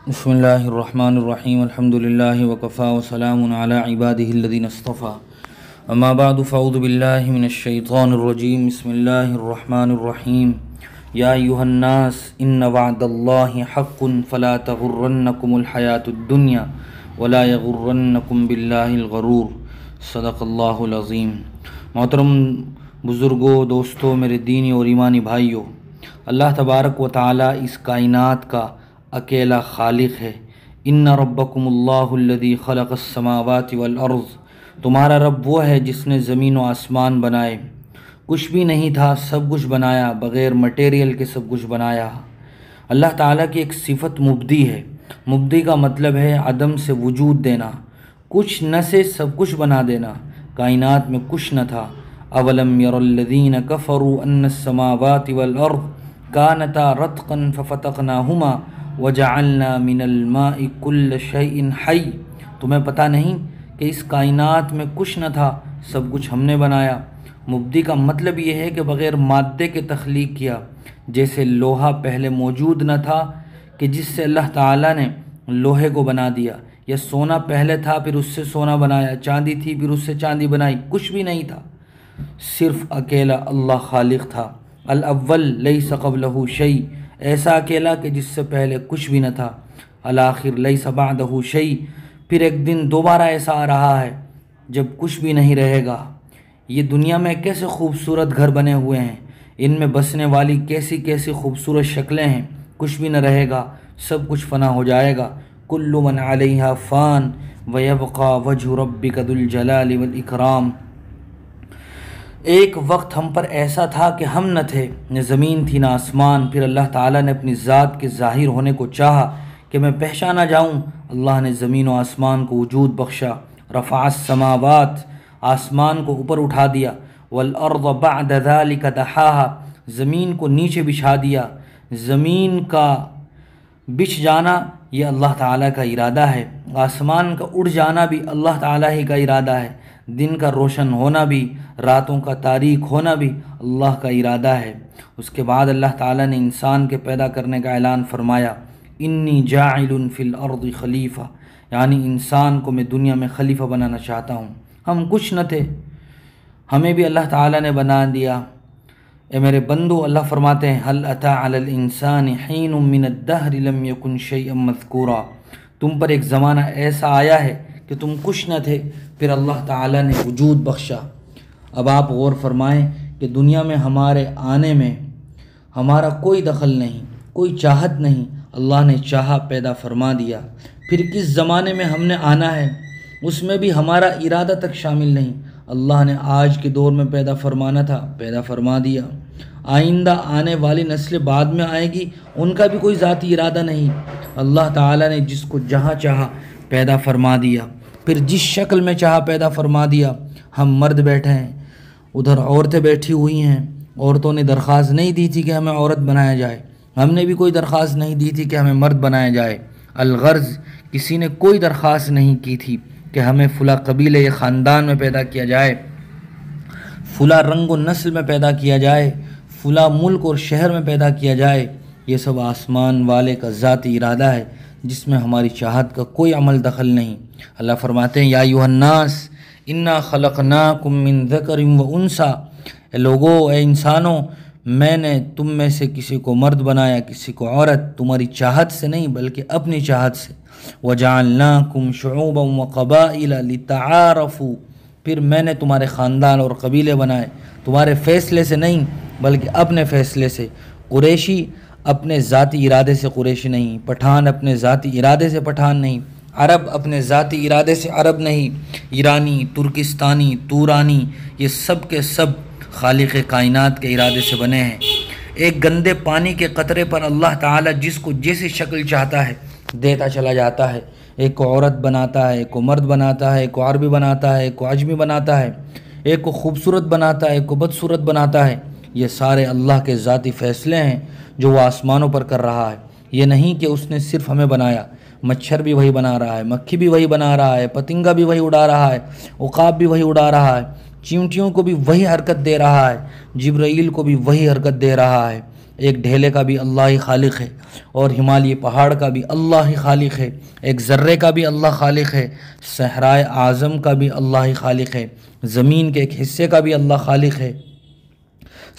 بسم اللہ الرحمن الرحیم الحمد للہ وکفا وسلام علی عباده الذین اصطفى اما بعد فاعوذ باللہ من الشیطان الرجیم بسم اللہ الرحمن الرحیم یا ایہا الناس ان وعد اللہ حق فلا تغرنکم الحیاة الدنیا ولا یغرنکم باللہ الغرور صدق اللہ العظیم۔ محترم بزرگوں، دوستوں، میرے دینی اور ایمانی بھائیوں، اللہ تبارک و تعالی اس کائنات کا اکیلا خالق ہے۔ ان ربکم اللہ الذی خلق السماوات والارض، تمہارا رب وہ ہے جس نے زمین و آسمان بنائے۔ کچھ بھی نہیں تھا، سب کچھ بنایا، بغیر مٹیریل کے سب کچھ بنایا۔ اللہ تعالیٰ کی ایک صفت مبدی ہے۔ مبدی کا مطلب ہے عدم سے وجود دینا، کچھ نہ سے سب کچھ بنا دینا۔ کائنات میں کچھ نہ تھا۔ اولم یر الذین کفروا ان السماوات والارض کانتا رتقا ففتقناہما وجعلنا من الماء كل شيء حي، تمہیں پتہ نہیں کہ اس کائنات میں کچھ نہ تھا، سب کچھ ہم نے بنایا۔ مبدی کا مطلب یہ ہے کہ بغیر مادے کے تخلیق کیا۔ جیسے لوہا پہلے موجود نہ تھا کہ جس سے اللہ تعالیٰ نے لوہے کو بنا دیا، یا سونا پہلے تھا پھر اس سے سونا بنایا، چاندی تھی پھر اس سے چاندی بنائی، کچھ بھی نہیں تھا، صرف اکیلا اللہ خالق تھا۔ الاول لیس قبلہ شیء، ایسا اکیلا کہ جس سے پہلے کچھ بھی نہ تھا۔ الآخر لیس بعدہ شیء، پھر ایک دن دوبارہ ایسا آ رہا ہے جب کچھ بھی نہیں رہے گا۔ یہ دنیا میں کیسے خوبصورت گھر بنے ہوئے ہیں، ان میں بسنے والی کیسی کیسی خوبصورت شکلیں ہیں، کچھ بھی نہ رہے گا، سب کچھ فنا ہو جائے گا۔ کل من علیہا فان ویبقى وجہ ربک ذو الجلال والاکرام۔ ایک وقت ہم پر ایسا تھا کہ ہم نہ تھے، نہ زمین تھی نہ آسمان، پھر اللہ تعالیٰ نے اپنی ذات کے ظاہر ہونے کو چاہا کہ میں پہچانا جاؤں۔ اللہ نے زمین و آسمان کو وجود بخشا۔ رفع السماوات، آسمان کو اوپر اٹھا دیا، والارض بعد ذلك دحاها، زمین کو نیچے بچھا دیا۔ زمین کا بچھ جانا یہ اللہ تعالیٰ کا ارادہ ہے، آسمان کا اڑ جانا بھی اللہ تعالیٰ ہی کا ارادہ ہے، دن کا روشن ہونا بھی، راتوں کا تاریک ہونا بھی اللہ کا ارادہ ہے۔ اس کے بعد اللہ تعالیٰ نے انسان کے پیدا کرنے کا اعلان فرمایا، انی جاعل فی الارض خلیفہ، یعنی انسان کو میں دنیا میں خلیفہ بنانا چاہتا ہوں۔ ہم کچھ نہ تھے، ہمیں بھی اللہ تعالیٰ نے بنا دیا۔ اے میرے بندو، اللہ فرماتے ہیں هل اتى علی الانسان حین من الدہر لم یکن شیئا مذکورا، تم پر ایک زمانہ ایسا آیا ہے کہ تم کچھ نہ تھے، پھر اللہ تعالیٰ نے وجود بخشا۔ اب آپ غور فرمائیں کہ دنیا میں ہمارے آنے میں ہمارا کوئی دخل نہیں، کوئی چاہت نہیں، اللہ نے چاہا پیدا فرما دیا۔ پھر کس زمانے میں ہم نے آنا ہے اس میں بھی ہمارا ارادہ تک شامل نہیں، اللہ نے آج کے دور میں پیدا فرمانا تھا، پیدا فرما دیا۔ آئندہ آنے والی نسل بعد میں آئے گی، ان کا بھی کوئی ذاتی ارادہ نہیں، اللہ تعالیٰ نے جس کو جہاں چاہا پیدا فرما دیا، پھر جس شکل میں چاہا پیدا فرما دیا۔ ہم مرد بیٹھے ہیں، ادھر عورتیں بیٹھی ہوئی ہیں، عورتوں نے درخواست نہیں دی تھی کہ ہمیں عورت بنایا جائے، ہم نے بھی کوئی درخواست نہیں دی تھی کہ ہمیں مرد بنایا جائے۔ الغرض کسی نے کوئی درخواست نہیں کی تھی کہ ہمیں فلاں قبیلے یا خاندان میں پیدا کیا جائے، فلاں رنگ و نسل میں پیدا کیا جائے، فلاں ملک اور شہر میں پیدا کیا جائے۔ یہ سب آسمان والے کا ذاتی ارادہ ہے جس میں ہماری چاہت کا کوئی عمل دخل نہیں۔ اللہ فرماتے ہیں یا ایھا الناس انا خلقناکم من ذکر و انثی، اے لوگو، اے انسانوں، میں نے تم میں سے کسی کو مرد بنایا کسی کو عورت، تمہاری چاہت سے نہیں بلکہ اپنی چاہت سے۔ وجعلناکم شعوبا وقبائل لتعارفوا، پھر میں نے تمہارے خاندان اور قبیلے بنائے تمہارے فیصلے سے نہیں بلکہ اپنے فیصلے سے۔ قریشی اپنے ذاتی ارادے سے قریشی نہیں، پٹھان اپنے ذاتی ارادے سے پٹھان نہیں، عرب اپنے ذاتی ارادے سے عرب نہیں، ایرانی، ترکستانی، تورانی، یہ سب کے سب خالق کائنات کے ارادے سے بنے ہیں۔ ایک گندے پانی کے قطرے پر اللہ تعالیٰ جس کو جیسی شکل چاہتا ہے دیتا چلا جاتا ہے۔ ایک کو عورت بناتا ہے، ایک کو مرد بناتا ہے، ایک کو عربی بناتا ہے، ایک کو عجمی بناتا ہے، ایک کو خوبصورت بناتا ہے، ایک کو بدصورت بناتا ہے۔ یہ سارے اللہ کے ذاتی فیصلے ہیں جو وہ آسمانوں پر کر رہا ہے۔ یہ نہیں کہ اس نے صرف ہمیں بنایا، مچھر بھی وہی بنا رہا ہے، مکھی بھی وہی بنا رہا ہے، پتنگا بھی وہی اڑا رہا ہے، عقاب بھی وہی اڑا رہا ہے، چیونٹیوں کو بھی وہی حرکت دے رہا ہے، جبرائیل کو بھی وہی حرکت دے رہا ہے۔ ایک ڈھیلے کا بھی اللہ ہی خالق ہے، اور ہمالیہ پہاڑ کا بھی اللہ ہی خالق ہے، ایک ذرے کا بھی اللہ خالق ہے، صحرائے اعظم کا بھی اللہ ہی خالق ہے، زمین کے ایک حصے کا بھی اللہ خالق ہے،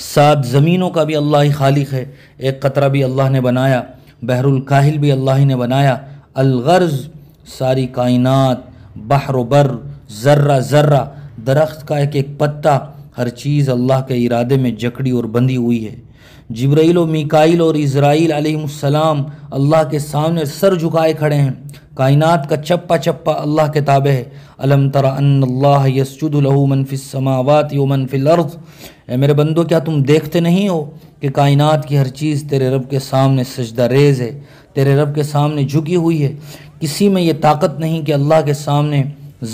7 زمینوں کا بھی اللہ ہی خالق ہے، ایک قطرہ بھی اللہ نے بنایا، بحر الکاہل بھی اللہ ہی نے بنایا، الغرض ساری کائنات، بحر و بر، ذرہ ذرہ، درخت کا ایک ایک پتا، ہر چیز اللہ کے ارادے میں جکڑی اور بندھی ہوئی ہے۔ جبرائیل و میکائیل اور اسرائیل علیہ السلام اللہ کے سامنے سر جھکائے کھڑے ہیں، کائنات کا چپا چپا اللہ کے تابع ہے۔ الم تر ان اللہ یسجد لہ من فی السماوات و من فی الارض، اے میرے بندو کیا تم دیکھتے نہیں ہو کہ کائنات کی ہر چیز تیرے رب کے سامنے سجدہ ریز ہے، تیرے رب کے سامنے جھکی ہوئی ہے، کسی میں یہ طاقت نہیں کہ اللہ کے سامنے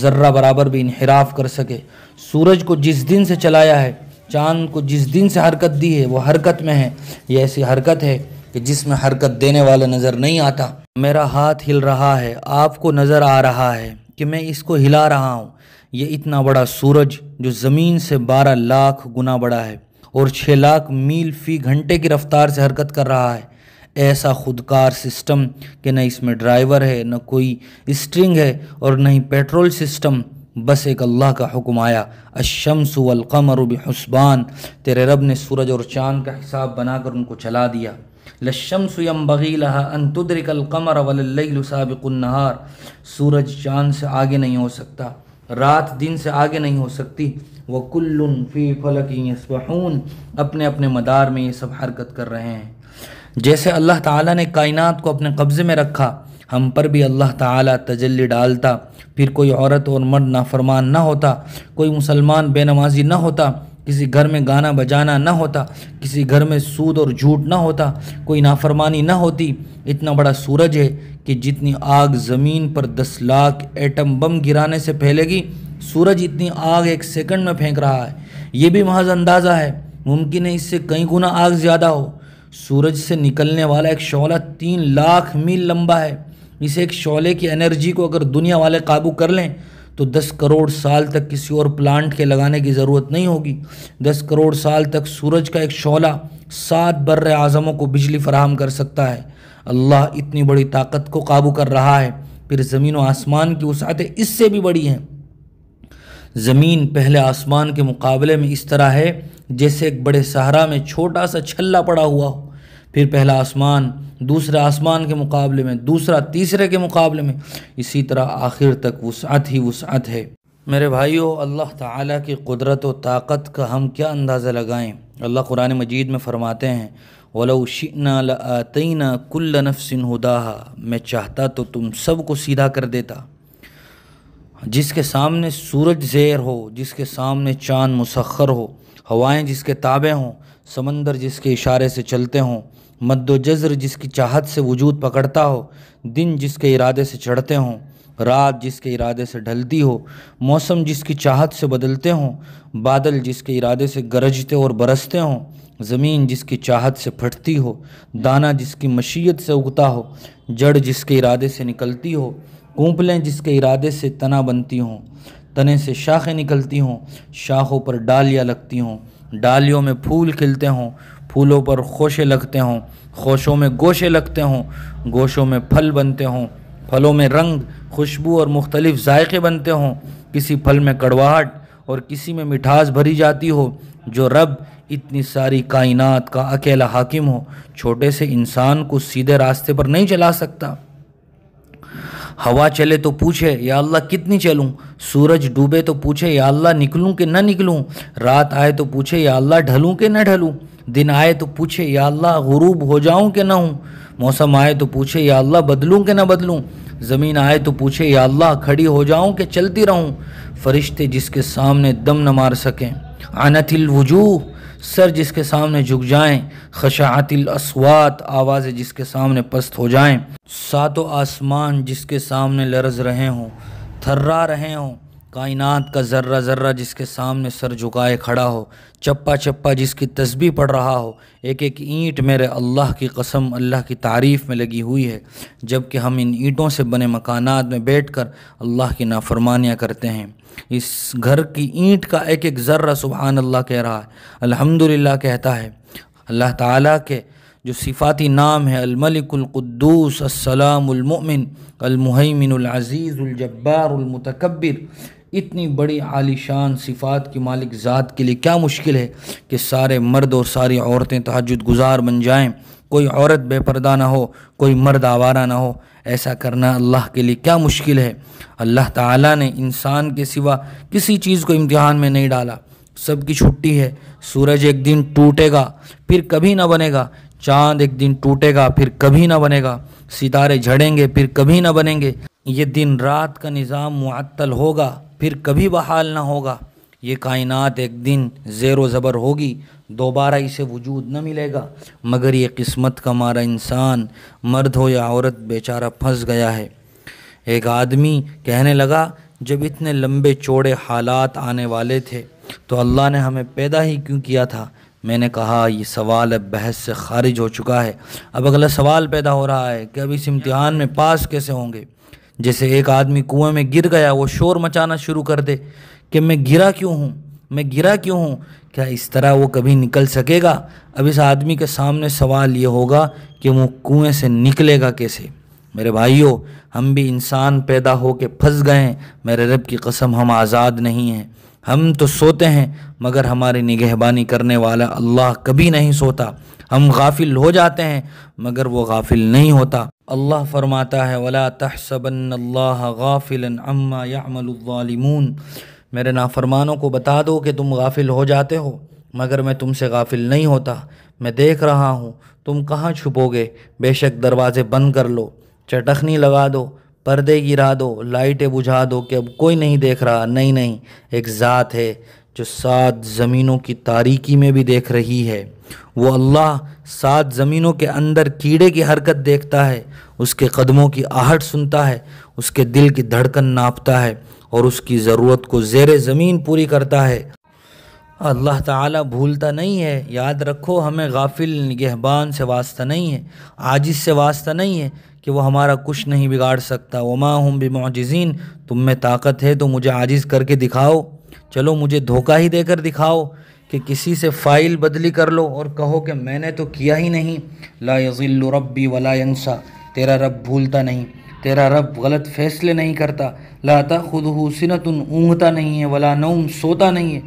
ذرہ برابر بھی انحراف کر سکے۔ سورج کو جس دن سے چلایا ہے، چاند کو جس دن سے حرکت دی ہے، وہ حرکت میں ہے، یہ ایسی حرکت ہے کہ جس میں حرکت دینے والا نظر نہیں آتا۔ میرا ہاتھ ہل رہا ہے، آپ کو نظر آ رہا ہے کہ میں اس کو ہلا رہا ہوں۔ یہ اتنا بڑا سورج جو زمین سے 12 لاکھ گنا بڑا ہے اور 6 لاکھ میل فی گھنٹے کی رفتار سے حرکت کر رہا ہے، ایسا خودکار سسٹم کہ نہ اس میں ڈرائیور ہے، نہ کوئی اسٹرنگ ہے، اور نہ ہی پیٹرول سسٹم، بس ایک اللہ کا حکم آیا، الشمس والقمر بحسبان، تیرے رب نے سورج اور چاند کا حساب بنا کر ان کو چلا دیا۔ للشمس ينبغي لها ان تدرك القمر ولليل سابق النهار، سورج چاند سے آگے نہیں ہو سکتا، رات دن سے آگے نہیں ہو سکتی، وَكُلٌّ فِي فَلَكٍ يَسْبَحُونَ، اپنے اپنے مدار میں یہ سب حرکت کر رہے ہیں۔ جیسے اللہ تعالیٰ نے کائنات کو اپنے قبضے میں رکھا، ہم پر بھی اللہ تعالیٰ تجلی ڈالتا، پھر کوئی عورت اور مرد نافرمان نہ ہوتا، کوئی مسلمان بے نمازی نہ ہوتا، کسی گھر میں گانا بجانا نہ ہوتا، کسی گھر میں سود اور جھوٹ نہ ہوتا، کوئی نافرمانی نہ ہوتی۔ اتنا بڑا سورج ہے کہ جتنی آگ زمین پر 10 لاکھ ایٹم بم گرانے سے پھیلے گی، سورج اتنی آگ 1 سیکنڈ میں پھینک رہا ہے۔ یہ بھی محض اندازہ ہے، ممکن ہے اس سے کئی گنا آگ زیادہ ہو۔ سورج سے نکلنے والا ایک شعلہ 3 لاکھ میل لمبا ہے، اس ایک شعلے کی انرجی کو اگر دنیا والے قابو کر لیں تو 10 کروڑ سال تک کسی اور پلانٹ کے لگانے کی ضرورت نہیں ہوگی۔ 10 کروڑ سال تک سورج کا ایک شعلہ 7 بر اعظموں کو بجلی فراہم کر سکتا ہے۔ اللہ اتنی بڑی طاقت کو قابو کر رہا ہے، پھر زمین و آسمان کی وسعتیں اس سے بھی بڑی ہیں۔ زمین پہلے آسمان کے مقابلے میں اس طرح ہے جیسے ایک بڑے صحرا میں چھوٹا سا چھلا پڑا ہوا ہو، پھر پہلا آسمان دوسرے آسمان کے مقابلے میں، دوسرا تیسرے کے مقابلے میں، اسی طرح آخر تک وسعت ہی وسعت ہے۔ میرے بھائیو، اللہ تعالیٰ کی قدرت و طاقت کا ہم کیا اندازہ لگائیں۔ اللہ قرآن مجید میں فرماتے ہیں وَلَوْ شِئْنَا لَآتَيْنَا كُلَّ نَفْسٍ هُدَاهَا، میں چاہتا تو تم سب کو سیدھا کر دیتا۔ جس کے سامنے سورج زیر ہو، جس کے سامنے چاند مسخر ہو، ہوائیں جس کے تابع ہوں، سمندر جس کے اشارے سے چلتے ہوں، مد و جزر جس کی چاہت سے وجود پکڑتا ہو، دن جس کے ارادے سے چڑھتے ہوں، رات جس کے ارادے سے ڈھلتی ہو، موسم جس کی چاہت سے بدلتے ہوں، بادل جس کے ارادے سے گرجتے اور برستے ہوں، زمین جس کی چاہت سے پھٹتی ہو، دانہ جس کی مشیت سے اگتا ہو، جڑ جس کے ارادے سے نکلتی ہو، کونپلیں جس کے ارادے سے تنا بنتی ہوں، تنے سے شاخیں نکلتی ہوں، شاخوں پر ڈالیاں لگتی ہوں، ڈالیوں میں پھول کھلتے ہوں، پھولوں پر خوشے لگتے ہوں، خوشوں میں گوشے لگتے ہوں، گوشوں میں پھل بنتے ہوں، پھلوں میں رنگ، خوشبو اور مختلف ذائقے بنتے ہوں، کسی پھل میں کڑواہٹ اور کسی میں مٹھاس بھری جاتی ہو۔ جو رب اتنی ساری کائنات کا اکیلا حاکم ہو، چھوٹے سے انسان کو سیدھے راستے پر نہیں چلا سکتا۔ ہوا چلے تو پوچھے یا اللہ کتنی چلوں، سورج ڈوبے تو پوچھے یا اللہ نکلوں کہ نہ نکلوں، رات آئے تو پوچھے یا اللہ ڈھلوں کہ نہ ڈھلوں، دن آئے تو پوچھے یا اللہ غروب ہو جاؤں کہ نہ ہوں، موسم آئے تو پوچھے یا اللہ بدلوں کہ نہ بدلوں، زمین آئے تو پوچھے یا اللہ کھڑی ہو جاؤں کہ چلتی رہوں، فرشتے جس کے سامنے دم نہ مار سکیں، عنت الوجوہ، سر جس کے سامنے جھک جائیں، خشعت الاصوات، آوازیں جس کے سامنے پست ہو جائیں، 7 آسمان جس کے سامنے لرز رہے ہوں، تھرا رہے ہوں، کائنات کا ذرہ ذرہ جس کے سامنے سر جھکائے کھڑا ہو، چپا چپا جس کی تسبیح پڑھ رہا ہو، ایک ایک اینٹ میرے اللہ کی قسم اللہ کی تعریف میں لگی ہوئی ہے، جبکہ ہم ان اینٹوں سے بنے مکانات میں بیٹھ کر اللہ کی نافرمانیاں کرتے ہیں۔ اس گھر کی اینٹ کا ایک ایک ذرہ سبحان اللہ کہہ رہا ہے، الحمدللہ کہتا ہے۔ اللہ تعالیٰ کے جو صفاتی نام ہے الملک القدوس السلام المؤمن المہیمن العزیز الجبار المتکبر، اتنی بڑی عالی شان صفات کی مالک ذات کے لیے کیا مشکل ہے کہ سارے مرد اور ساری عورتیں تہجد گزار بن جائیں، کوئی عورت بے پردہ نہ ہو، کوئی مرد آوارہ نہ ہو؟ ایسا کرنا اللہ کے لیے کیا مشکل ہے؟ اللہ تعالیٰ نے انسان کے سوا کسی چیز کو امتحان میں نہیں ڈالا، سب کی چھٹی ہے۔ سورج ایک دن ٹوٹے گا پھر کبھی نہ بنے گا، چاند ایک دن ٹوٹے گا پھر کبھی نہ بنے گا، ستارے جھڑیں گے پھر کبھی نہ بنیں گے، یہ دن رات کا نظام معطل ہوگا پھر کبھی بحال نہ ہوگا، یہ کائنات ایک دن زیر و زبر ہوگی، دوبارہ اسے وجود نہ ملے گا، مگر یہ قسمت کا مارا انسان مرد ہو یا عورت بیچارہ پھنس گیا ہے۔ ایک آدمی کہنے لگا جب اتنے لمبے چوڑے حالات آنے والے تھے تو اللہ نے ہمیں پیدا ہی کیوں کیا تھا؟ میں نے کہا یہ سوال اب بحث سے خارج ہو چکا ہے، اب اگلا سوال پیدا ہو رہا ہے کہ اب اس امتحان میں پاس کیسے ہوں گے؟ جیسے ایک آدمی کنویں میں گر گیا، وہ شور مچانا شروع کر دے کہ میں گرا کیوں ہوں، میں گرا کیوں ہوں، کیا اس طرح وہ کبھی نکل سکے گا؟ اب اس آدمی کے سامنے سوال یہ ہوگا کہ وہ کنویں سے نکلے گا کیسے؟ میرے بھائیوں، ہم بھی انسان پیدا ہو کے پھنس گئے ہیں، میرے رب کی قسم ہم آزاد نہیں ہیں۔ ہم تو سوتے ہیں مگر ہماری نگہبانی کرنے والا اللہ کبھی نہیں سوتا، ہم غافل ہو جاتے ہیں مگر وہ غافل نہیں ہوتا۔ اللہ فرماتا ہے وَلَا تَحْسَبَنَّ اللَّهَ غَافِلًا عَمَّا يَعْمَلُ الظَّالِمُونَ، میرے نافرمانوں کو بتا دو کہ تم غافل ہو جاتے ہو مگر میں تم سے غافل نہیں ہوتا، میں دیکھ رہا ہوں، تم کہاں چھپو گے؟ بے شک دروازے بند کر لو، چٹخنی لگا دو، پردے گرا دو، لائٹیں بجھا دو کہ اب کوئی نہیں دیکھ رہا۔ نہیں، ایک ذات ہے جو 7 زمینوں کی تاریکی میں بھی دیکھ رہی ہے، وہ اللہ 7 زمینوں کے اندر کیڑے کی حرکت دیکھتا ہے، اس کے قدموں کی آہٹ سنتا ہے، اس کے دل کی دھڑکن ناپتا ہے اور اس کی ضرورت کو زیر زمین پوری کرتا ہے۔ اللہ تعالیٰ بھولتا نہیں ہے، یاد رکھو، ہمیں غافل نگہبان سے واسطہ نہیں ہے، عاجز سے واسطہ نہیں ہے کہ وہ ہمارا کچھ نہیں بگاڑ سکتا۔ وما ہم بمعجزین، تم میں طاقت ہے تو مجھے عاجز کر کے دکھاؤ، چلو مجھے دھوکہ ہی دے کر دکھاؤ کہ کسی سے فائل بدلی کر لو اور کہو کہ میں نے تو کیا ہی نہیں۔ لا یضل ربی ولا ینسا، تیرا رب بھولتا نہیں، تیرا رب غلط فیصلے نہیں کرتا۔ لا تأخذہ سنۃ، اونگتا نہیں ہے، ولا نوم، سوتا نہیں ہے۔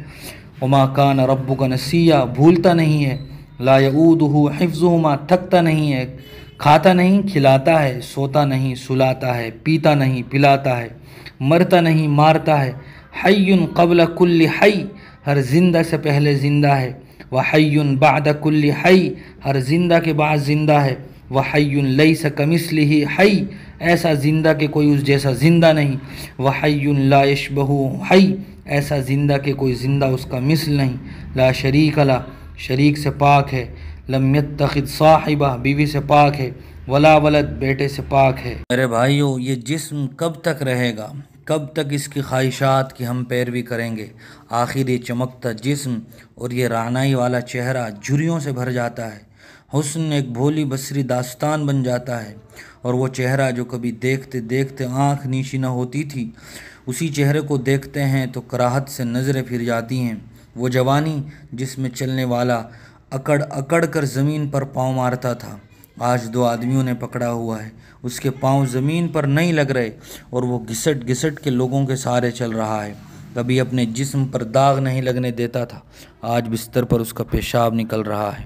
وما کان ربک نسیا، بھولتا نہیں ہے۔ لا یعودہ حفظہما، تھکتا نہیں ہے، کھاتا نہیں کھلاتا ہے، سوتا نہیں سلاتا ہے، پیتا نہیں پلاتا ہے، مرتا نہیں مارتا ہے۔ حی قبل کل حی، ہر زندہ سے پہلے زندہ ہے۔ وحی بعد کل حی، ہر زندہ کے بعد زندہ ہے۔ وحی لیس کمثلہ حی، ایسا زندہ کہ کوئی اس جیسا زندہ نہیں۔ وحی لا یشبہ حی، ایسا زندہ کہ کوئی زندہ اس کا مثل نہیں۔ لا شریک لہ، شریک سے پاک ہے۔ لم یتخذ صاحبہ، بیوی سے پاک ہے۔ ولا ولد، بیٹے سے پاک ہے۔ میرے بھائیوں، یہ جسم کب تک رہے گا؟ کب تک اس کی خواہشات کی ہم پیروی کریں گے؟ آخر یہ چمکتا جسم اور یہ رعنائی والا چہرہ جھریوں سے بھر جاتا ہے، حسن ایک بھولی بصری داستان بن جاتا ہے، اور وہ چہرہ جو کبھی دیکھتے دیکھتے آنکھ نیشی نہ ہوتی تھی، اسی چہرے کو دیکھتے ہیں تو کراہت سے نظریں پھر جاتی ہیں۔ وہ جوانی جس میں چلنے والا اکڑ اکڑ کر زمین پر پاؤں مارتا تھا، آج 2 آدمیوں نے پکڑا ہوا ہے، اس کے پاؤں زمین پر نہیں لگ رہے اور وہ گھسٹ گھسٹ کے لوگوں کے سہارے چل رہا ہے۔ کبھی اپنے جسم پر داغ نہیں لگنے دیتا تھا، آج بستر پر اس کا پیشاب نکل رہا ہے۔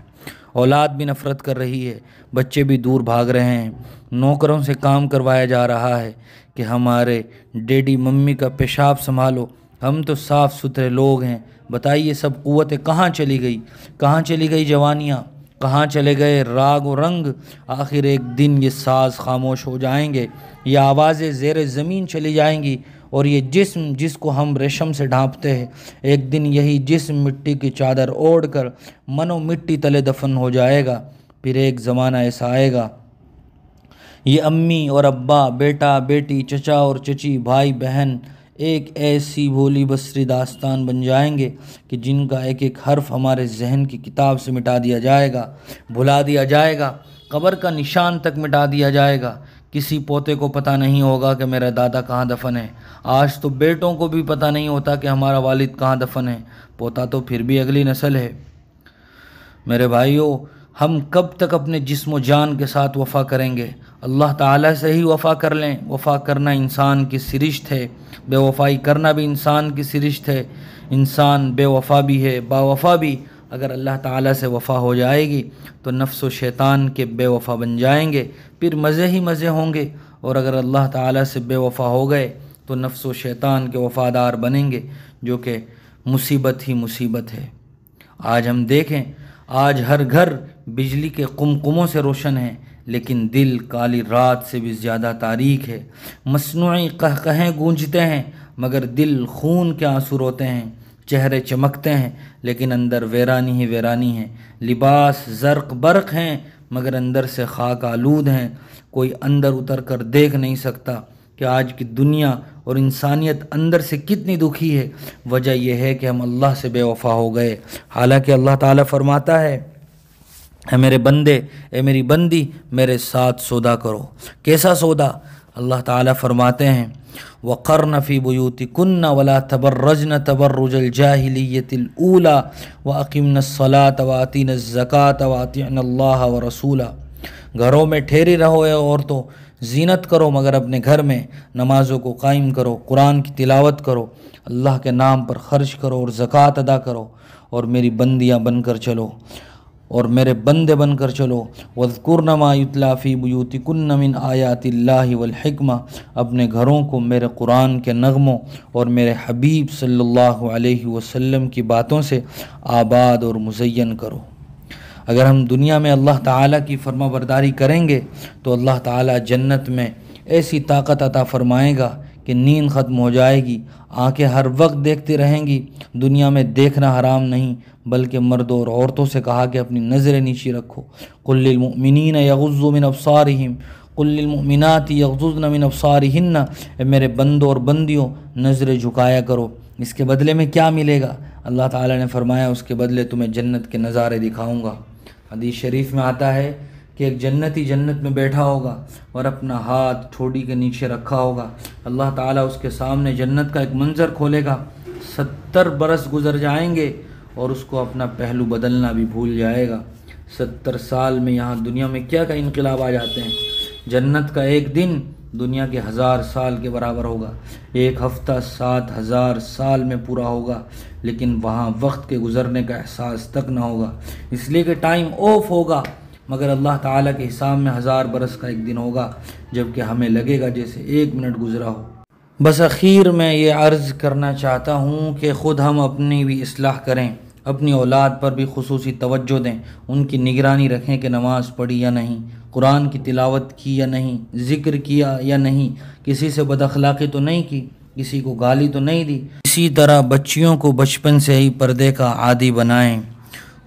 اولاد بھی نفرت کر رہی ہے، بچے بھی دور بھاگ رہے ہیں، نوکروں سے کام کروایا جا رہا ہے کہ ہمارے ڈیڈی ممی کا پیشاب سنبھالو، ہم تو صاف ستھرے لوگ ہیں، بتائیے سب قوتیں کہاں چلی گئی؟ کہاں چلی گئی جوانیاں؟ کہاں چلے گئے راگ و رنگ؟ آخر ایک دن یہ ساز خاموش ہو جائیں گے، یہ آوازیں زیر زمین چلی جائیں گی، اور یہ جسم جس کو ہم ریشم سے ڈھانپتے ہیں، ایک دن یہی جسم مٹی کی چادر اوڑھ کر منو مٹی تلے دفن ہو جائے گا۔ پھر ایک زمانہ ایسا آئے گا، یہ امی اور ابا، بیٹا بیٹی، چچا اور چچی، بھائی بہن ایک ایسی بھولی بصری داستان بن جائیں گے کہ جن کا ایک ایک حرف ہمارے ذہن کی کتاب سے مٹا دیا جائے گا، بھلا دیا جائے گا، قبر کا نشان تک مٹا دیا جائے گا۔ کسی پوتے کو پتہ نہیں ہوگا کہ میرا دادا کہاں دفن ہے۔ آج تو بیٹوں کو بھی پتہ نہیں ہوتا کہ ہمارا والد کہاں دفن ہے، پوتا تو پھر بھی اگلی نسل ہے۔ میرے بھائیوں، ہم کب تک اپنے جسم و جان کے ساتھ وفا کریں گے؟ اللہ تعالیٰ سے ہی وفا کر لیں۔ وفا کرنا انسان کی سرشت ہے، بے وفائی کرنا بھی انسان کی سرشت ہے۔ انسان بے وفا بھی ہے، با وفا بھی۔ اگر اللہ تعالیٰ سے وفا ہو جائے گی تو نفس و شیطان کے بے وفا بن جائیں گے، پھر مزے ہی مزے ہوں گے۔ اور اگر اللہ تعالیٰ سے بے وفا ہو گئے تو نفس و شیطان کے وفادار بنیں گے، جو کہ مصیبت ہی مصیبت ہے۔ آج ہم دیکھیں، آج ہر گھر بجلی کے قمقموں سے روشن ہے، لیکن دل کالی رات سے بھی زیادہ تاریک ہے۔ مصنوعی قہقہیں گونجتے ہیں مگر دل خون کے آنسو روتے ہیں۔ چہرے چمکتے ہیں لیکن اندر ویرانی ہی ویرانی ہے۔ لباس زرق برق ہیں مگر اندر سے خاک آلود ہیں۔ کوئی اندر اتر کر دیکھ نہیں سکتا کہ آج کی دنیا اور انسانیت اندر سے کتنی دکھی ہے۔ وجہ یہ ہے کہ ہم اللہ سے بے وفا ہو گئے۔ حالانکہ اللہ تعالیٰ فرماتا ہے، اے میرے بندے، اے میری بندی، میرے ساتھ سودا کرو۔ کیسا سودا؟ اللہ تعالیٰ فرماتے ہیں، وَقَرْنَ فِي بُيُوتِكُنَّ وَلَا تَبَرَّجْنَ تَبَرُّجَ الْجَاهِلِيَّةِ الْأُولَى وَأَقِمْنَ الصَّلَاةَ وَآتِينَ الزَّكَاةَ وَأَطِعْنَ اللَّهَ وَرَسُولَهُ۔ گھروں میں ٹھہری رہو اے عورتوں، زینت کرو مگر اپنے گھر میں، نمازوں کو قائم کرو، قرآن کی تلاوت کرو، اللہ کے نام پر خرچ کرو اور زکوٰۃ ادا کرو، اور میری بندیاں بن کر چلو اور میرے بندے بن کر چلو۔ وَاذْكُرْنَ مَا يُتْلَىٰ فِي بُيُوتِكُنَّ مِنْ آيَاتِ اللَّهِ وَالْحِكْمَةِ، اپنے گھروں کو میرے قرآن کے نغموں اور میرے حبیب صلی اللہ علیہ وسلم کی باتوں سے آباد اور مزین کرو۔ اگر ہم دنیا میں اللہ تعالیٰ کی فرما برداری کریں گے تو اللہ تعالیٰ جنت میں ایسی طاقت عطا فرمائے گا کہ نیند ختم ہو جائے گی، آنکھیں ہر وقت دیکھتی رہیں گی۔ دنیا میں دیکھنا حرام نہیں، بلکہ مردوں اور عورتوں سے کہا کہ اپنی نظریں نیچی رکھو۔ قُل لِّلْمُؤْمِنِينَ يَغُضُّوا مِنْ أَبْصَارِهِمْ قُل لِّلْمُؤْمِنَاتِ يَغْضُضْنَ مِنْ أَبْصَارِهِنَّ، اے میرے بندوں اور بندیوں، نظریں جھکایا کرو۔ اس کے بدلے میں کیا ملے گا؟ اللہ تعالیٰ نے فرمایا، اس کے بدلے تمہیں جنت کے نظارے دکھاؤں گا۔ حدیث شریف میں آتا ہے کہ ایک جنتی جنت میں بیٹھا ہوگا اور اپنا ہاتھ ٹھوڑی کے نیچے رکھا ہوگا۔ اللہ تعالیٰ اس کے سامنے جنت کا ایک منظر کھولے گا۔ 70 برس گزر جائیں گے اور اس کو اپنا پہلو بدلنا بھی بھول جائے گا۔ 70 سال میں یہاں دنیا میں کیا انقلاب آ جاتے ہیں۔ جنت کا ایک دن دنیا کے 1000 سال کے برابر ہوگا۔ ایک ہفتہ 7000 سال میں پورا ہوگا، لیکن وہاں وقت کے گزرنے کا احساس تک نہ ہوگا، اس لیے کہ ٹائم آف ہوگا، مگر اللہ تعالیٰ کے حساب میں 1000 برس کا ایک دن ہوگا، جبکہ ہمیں لگے گا جیسے 1 منٹ گزرا ہو۔ بس اخیر میں یہ عرض کرنا چاہتا ہوں کہ خود ہم اپنی بھی اصلاح کریں، اپنی اولاد پر بھی خصوصی توجہ دیں، ان کی نگرانی رکھیں کہ نماز پڑھی یا نہیں، قرآن کی تلاوت کی یا نہیں، ذکر کیا یا نہیں، کسی سے بد اخلاقی تو نہیں کی، کسی کو گالی تو نہیں دی۔ اسی طرح بچیوں کو بچپن سے ہی پردے کا عادی بنائیں۔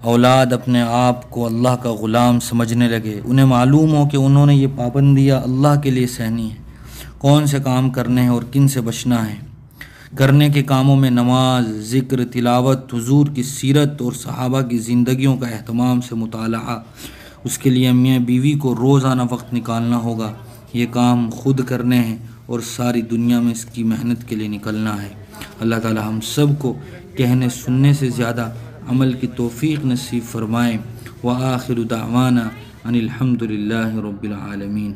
اولاد اپنے آپ کو اللہ کا غلام سمجھنے لگے، انہیں معلوم ہو کہ انہوں نے یہ پابندیاں اللہ کے لیے سہنی ہیں، کون سے کام کرنے ہیں اور کن سے بچنا ہے۔ کرنے کے کاموں میں نماز، ذکر، تلاوت، حضور کی سیرت اور صحابہ کی زندگیوں کا اہتمام سے مطالعہ۔ اس کے لیے میاں بیوی کو روزانہ وقت نکالنا ہوگا۔ یہ کام خود کرنے ہیں اور ساری دنیا میں اس کی محنت کے لیے نکلنا ہے۔ اللہ تعالی ہم سب کو کہنے سننے سے زیادہ عمل کی توفیق نصیب فرمائے۔ وآخر دعوانا ان الحمد للہ رب العالمین۔